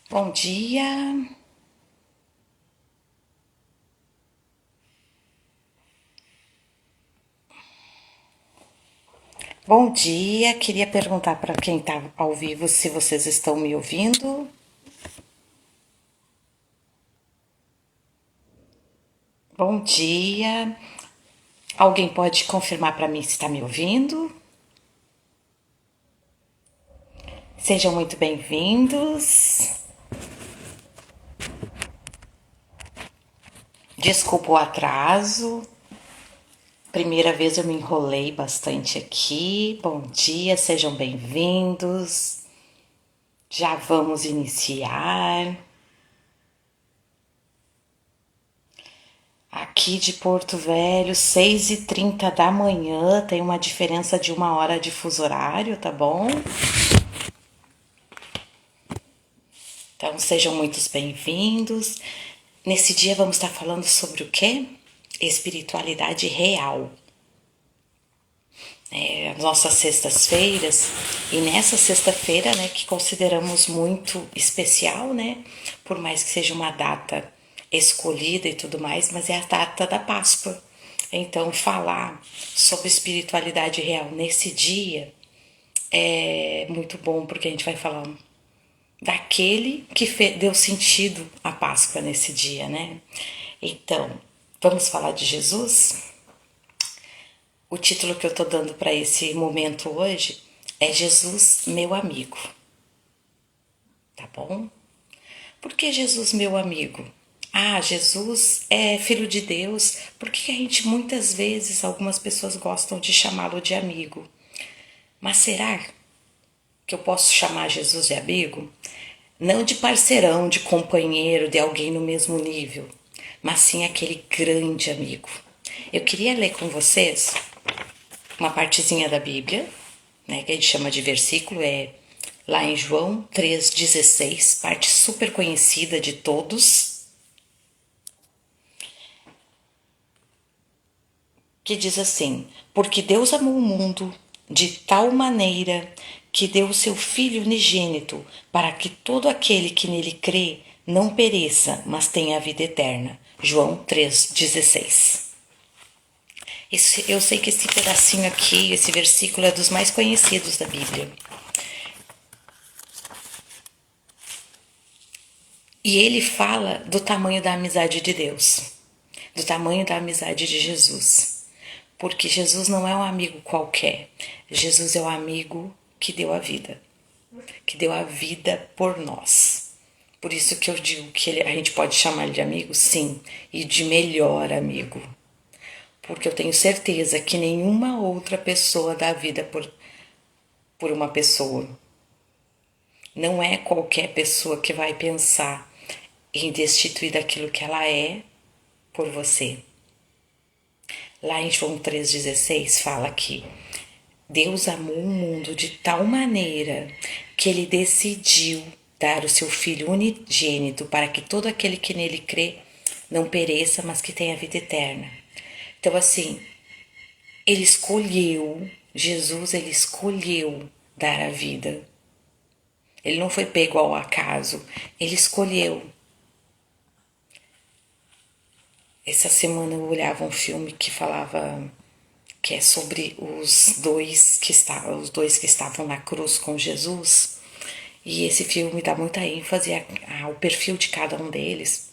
Bom dia. Bom dia. Queria perguntar para quem está ao vivo se vocês estão me ouvindo. Bom dia. Alguém pode confirmar para mim se está me ouvindo? Sejam muito bem-vindos. Desculpa o atraso. Primeira vez eu me enrolei bastante aqui. Bom dia, sejam bem-vindos. Já vamos iniciar. Aqui de Porto Velho, 6h30 da manhã, tem uma diferença de 1 hora de fuso horário, tá bom? Então sejam muitos bem-vindos. Nesse dia vamos estar falando sobre o quê? Espiritualidade real. As nossas sextas-feiras, e nessa sexta-feira, né, que consideramos muito especial, né, por mais que seja uma data escolhida e tudo mais, mas é a data da Páscoa. Então, falar sobre espiritualidade real nesse dia é muito bom, porque a gente vai falar daquele que deu sentido à Páscoa nesse dia, né? Então, vamos falar de Jesus? O título que eu tô dando para esse momento hoje é Jesus, meu amigo. Tá bom? Por que Jesus, meu amigo? Ah, Jesus é filho de Deus. Por que a gente muitas vezes, algumas pessoas gostam de chamá-lo de amigo? Mas será que eu posso chamar Jesus de amigo? Não de parceirão, de companheiro, de alguém no mesmo nível, mas sim aquele grande amigo. Eu queria ler com vocês uma partezinha da Bíblia, né, que a gente chama de versículo, é lá em João 3,16, parte super conhecida de todos, que diz assim: porque Deus amou o mundo de tal maneira que deu o seu Filho unigênito, para que todo aquele que nele crê não pereça, mas tenha a vida eterna. João 3,16. Eu sei que esse pedacinho aqui, esse versículo, é dos mais conhecidos da Bíblia. E ele fala do tamanho da amizade de Deus, do tamanho da amizade de Jesus. Porque Jesus não é um amigo qualquer. Jesus é o amigo que deu a vida, que deu a vida por nós. Por isso que eu digo que a gente pode chamar ele de amigo, sim, e de melhor amigo. Porque eu tenho certeza que nenhuma outra pessoa dá vida por uma pessoa. Não é qualquer pessoa que vai pensar em destituir daquilo que ela é por você. Lá em João 3,16 fala que Deus amou o mundo de tal maneira que ele decidiu dar o seu Filho unigênito para que todo aquele que nele crê não pereça, mas que tenha vida eterna. Então, assim, ele escolheu, Jesus, ele escolheu dar a vida. Ele não foi pego ao acaso, ele escolheu. Essa semana eu olhava um filme que falava que é sobre os dois que estavam na cruz com Jesus. E esse filme dá muita ênfase ao perfil de cada um deles.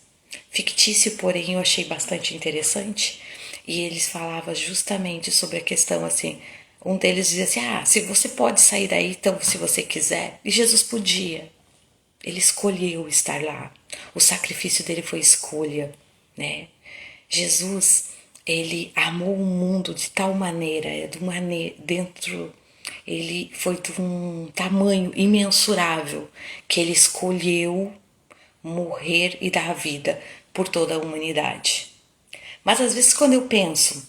Fictício, porém, eu achei bastante interessante. E eles falavam justamente sobre a questão assim. Um deles dizia assim: ah, se você pode sair daí, então se você quiser. E Jesus podia. Ele escolheu estar lá. O sacrifício dele foi escolha, né? Jesus, ele amou o mundo de tal maneira, dentro, ele foi de um tamanho imensurável que ele escolheu morrer e dar vida por toda a humanidade. Mas às vezes quando eu penso,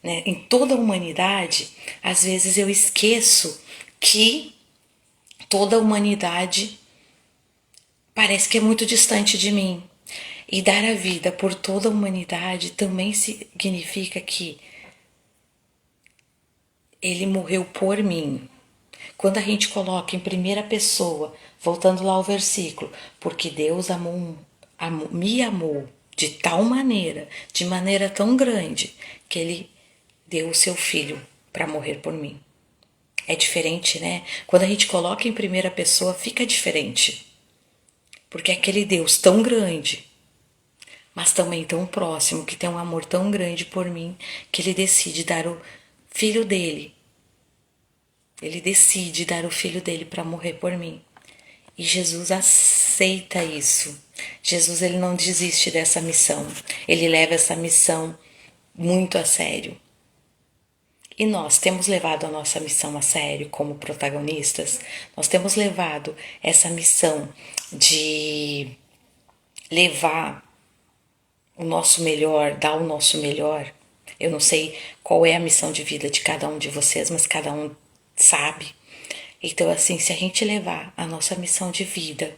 né, em toda a humanidade, às vezes eu esqueço que toda a humanidade parece que é muito distante de mim. E dar a vida por toda a humanidade também significa que ele morreu por mim. Quando a gente coloca em primeira pessoa, Voltando lá ao versículo, porque Deus me amou de tal maneira, de maneira tão grande, que Ele deu o seu Filho para morrer por mim. É diferente, né? Quando a gente coloca em primeira pessoa, fica diferente. Porque é aquele Deus tão grande, mas também tão próximo, que tem um amor tão grande por mim, que Ele decide dar o Filho dele. Ele decide dar o Filho dele para morrer por mim. E Jesus aceita isso. Jesus, ele não desiste dessa missão. Ele leva essa missão muito a sério. E nós temos levado a nossa missão a sério como protagonistas. Nós temos levado essa missão de levar o nosso melhor, dar o nosso melhor. Eu não sei qual é a missão de vida de cada um de vocês, mas cada um sabe. Então, assim, se a gente levar a nossa missão de vida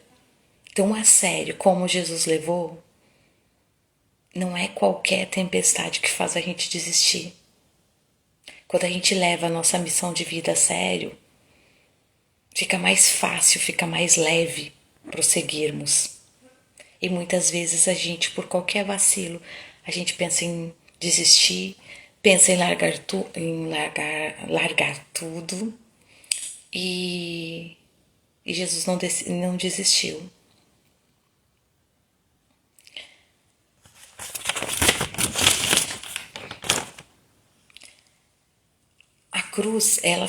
tão a sério como Jesus levou, não é qualquer tempestade que faz a gente desistir. Quando a gente leva a nossa missão de vida a sério, fica mais fácil, fica mais leve prosseguirmos. E muitas vezes a gente, por qualquer vacilo, a gente pensa em desistir, pensa em largar tudo. E Jesus não desistiu. A cruz, ela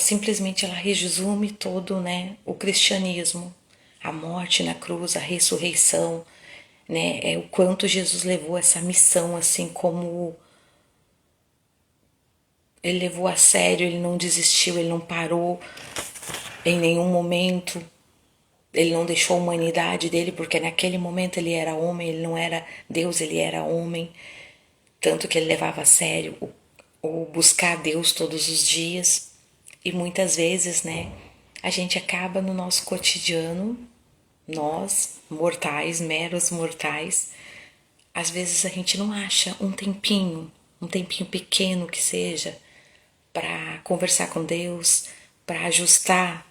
resume todo, né, o cristianismo. A morte na cruz, a ressurreição, né, é o quanto Jesus levou essa missão, assim como ele levou a sério, ele não desistiu, ele não parou em nenhum momento, ele não deixou a humanidade dele, porque naquele momento ele era homem, ele não era Deus, ele era homem, tanto que ele levava a sério o buscar Deus todos os dias. E muitas vezes, né, a gente acaba no nosso cotidiano, nós, mortais, meros mortais, às vezes a gente não acha um tempinho pequeno que seja, para conversar com Deus, para ajustar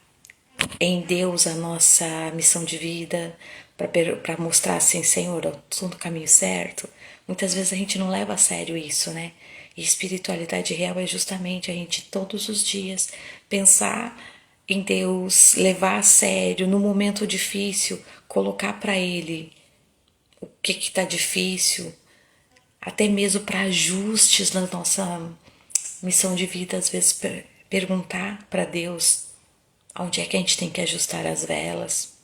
em Deus a nossa missão de vida, para mostrar assim, Senhor, eu estou no caminho certo. Muitas vezes a gente não leva a sério isso, né? E espiritualidade real é justamente a gente todos os dias pensar em Deus, levar a sério no momento difícil, colocar para Ele o que está difícil, até mesmo para ajustes na nossa missão de vida, às vezes perguntar para Deus onde é que a gente tem que ajustar as velas.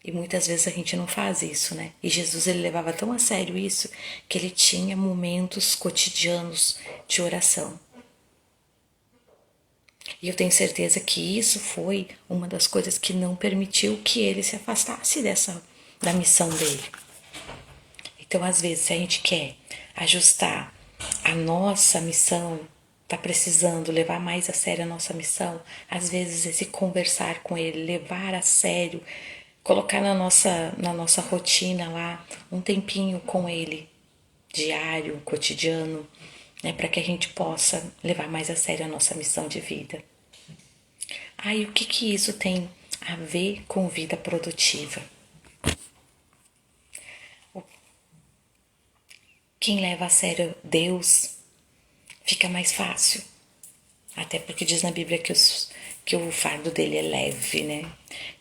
E muitas vezes a gente não faz isso, né? E Jesus, ele levava tão a sério isso que ele tinha momentos cotidianos de oração. E eu tenho certeza que isso foi uma das coisas que não permitiu que ele se afastasse da missão dele. Então, às vezes, se a gente quer ajustar a nossa missão, tá precisando levar mais a sério a nossa missão, às vezes esse conversar com ele, levar a sério, colocar na nossa rotina lá um tempinho com ele, diário, cotidiano, né, para que a gente possa levar mais a sério a nossa missão de vida. E o que isso tem a ver com vida produtiva? Quem leva a sério Deus fica mais fácil. Até porque diz na Bíblia que o fardo dele é leve, né?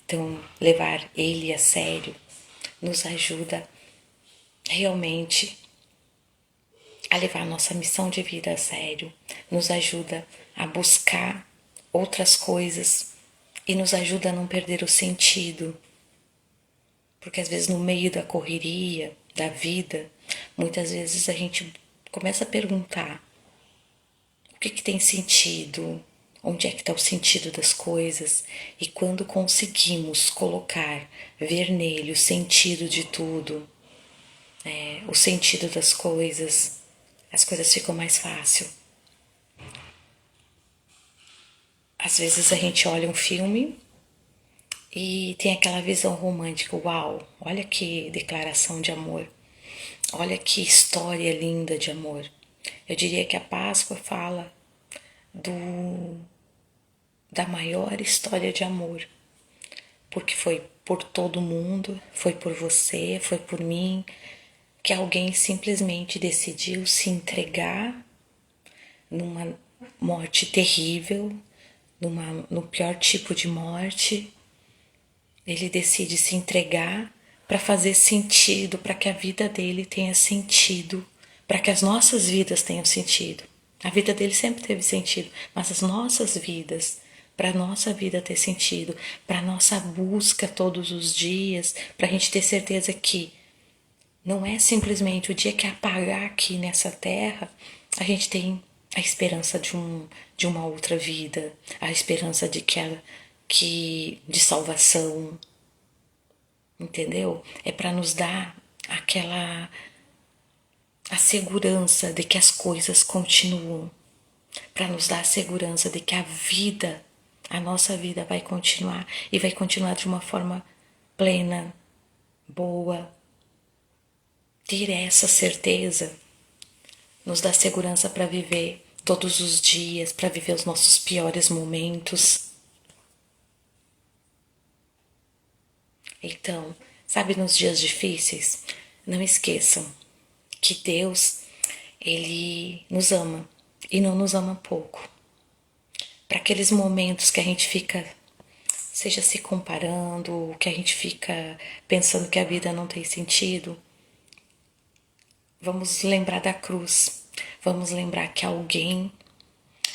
Então, levar ele a sério nos ajuda realmente a levar a nossa missão de vida a sério, nos ajuda a buscar outras coisas e nos ajuda a não perder o sentido. Porque às vezes no meio da correria, da vida, muitas vezes a gente começa a perguntar: o que tem sentido? Onde é que está o sentido das coisas? E quando conseguimos colocar, ver nele o sentido de tudo, o sentido das coisas, as coisas ficam mais fácil. Às vezes a gente olha um filme e tem aquela visão romântica, uau, olha que declaração de amor, olha que história linda de amor. Eu diria que a Páscoa fala da maior história de amor, porque foi por todo mundo, foi por você, foi por mim, que alguém simplesmente decidiu se entregar numa morte terrível, no pior tipo de morte. Ele decide se entregar para fazer sentido, para que a vida dele tenha sentido, para que as nossas vidas tenham sentido. A vida dele sempre teve sentido, mas as nossas vidas, para a nossa vida ter sentido, para a nossa busca todos os dias, para a gente ter certeza que não é simplesmente o dia que apagar aqui nessa terra, a gente tem a esperança de uma outra vida, a esperança de salvação, entendeu? É para nos dar a segurança de que as coisas continuam, para nos dar a segurança de que a nossa vida vai continuar e vai continuar de uma forma plena, boa. Ter essa certeza nos dá segurança para viver todos os dias, para viver os nossos piores momentos. Então, sabe, nos dias difíceis, não esqueçam que Deus, Ele nos ama e não nos ama pouco. Para aqueles momentos que a gente fica, seja se comparando, que a gente fica pensando que a vida não tem sentido, vamos lembrar da cruz, vamos lembrar que alguém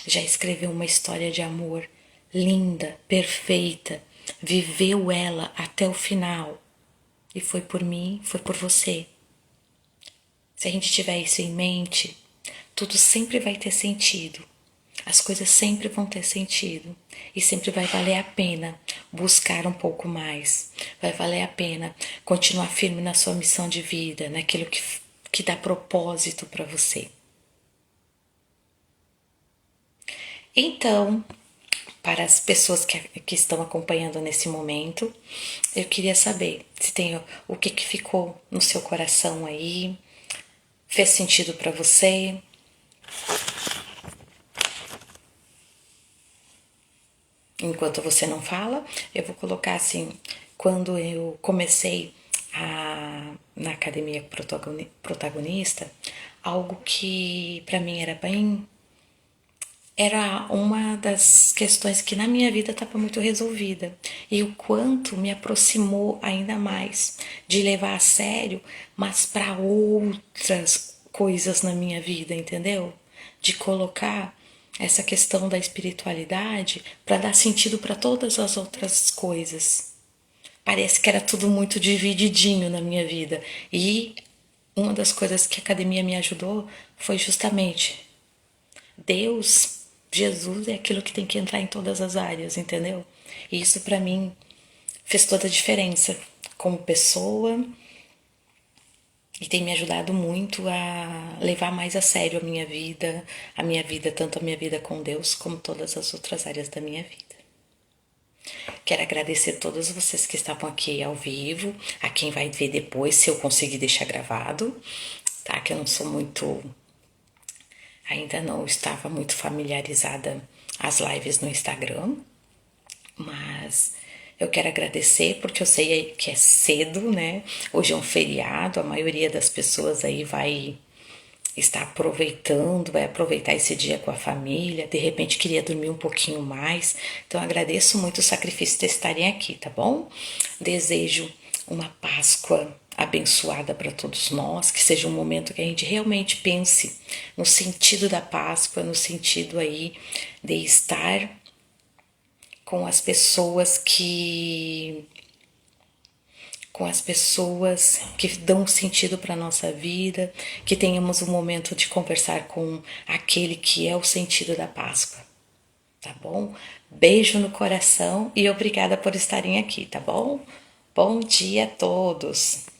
já escreveu uma história de amor linda, perfeita, viveu ela até o final. E foi por mim, foi por você. Se a gente tiver isso em mente, tudo sempre vai ter sentido. As coisas sempre vão ter sentido. E sempre vai valer a pena buscar um pouco mais. Vai valer a pena continuar firme na sua missão de vida, naquilo que dá propósito para você. Então, para as pessoas que estão acompanhando nesse momento, eu queria saber se tem o que ficou no seu coração aí, fez sentido para você. Enquanto você não fala, eu vou colocar assim, quando eu comecei na academia protagonista, algo que para mim era uma das questões que na minha vida estava muito resolvida e o quanto me aproximou ainda mais de levar a sério, mas para outras coisas na minha vida, entendeu? De colocar essa questão da espiritualidade para dar sentido para todas as outras coisas. Parece que era tudo muito divididinho na minha vida e uma das coisas que a academia me ajudou foi justamente Deus, Jesus é aquilo que tem que entrar em todas as áreas, entendeu? E isso para mim fez toda a diferença como pessoa e tem me ajudado muito a levar mais a sério a minha vida, tanto a minha vida com Deus como todas as outras áreas da minha vida. Quero agradecer a todos vocês que estavam aqui ao vivo, a quem vai ver depois, se eu conseguir deixar gravado, tá? Que eu não sou muito ainda não estava muito familiarizada às lives no Instagram, mas eu quero agradecer porque eu sei que é cedo, né? Hoje é um feriado, a maioria das pessoas aí vai estar aproveitando, vai aproveitar esse dia com a família, de repente queria dormir um pouquinho mais. Então agradeço muito o sacrifício de estarem aqui, tá bom? Desejo uma Páscoa abençoada para todos nós, que seja um momento que a gente realmente pense no sentido da Páscoa, no sentido aí de estar com as pessoas que dão sentido para a nossa vida, que tenhamos um momento de conversar com aquele que é o sentido da Páscoa, tá bom? Beijo no coração e obrigada por estarem aqui, tá bom? Bom dia a todos!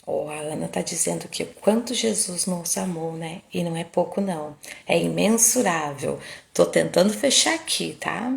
Oh, a Ana tá dizendo que o quanto Jesus nos amou, né? E não é pouco não, é imensurável. Tô tentando fechar aqui, tá?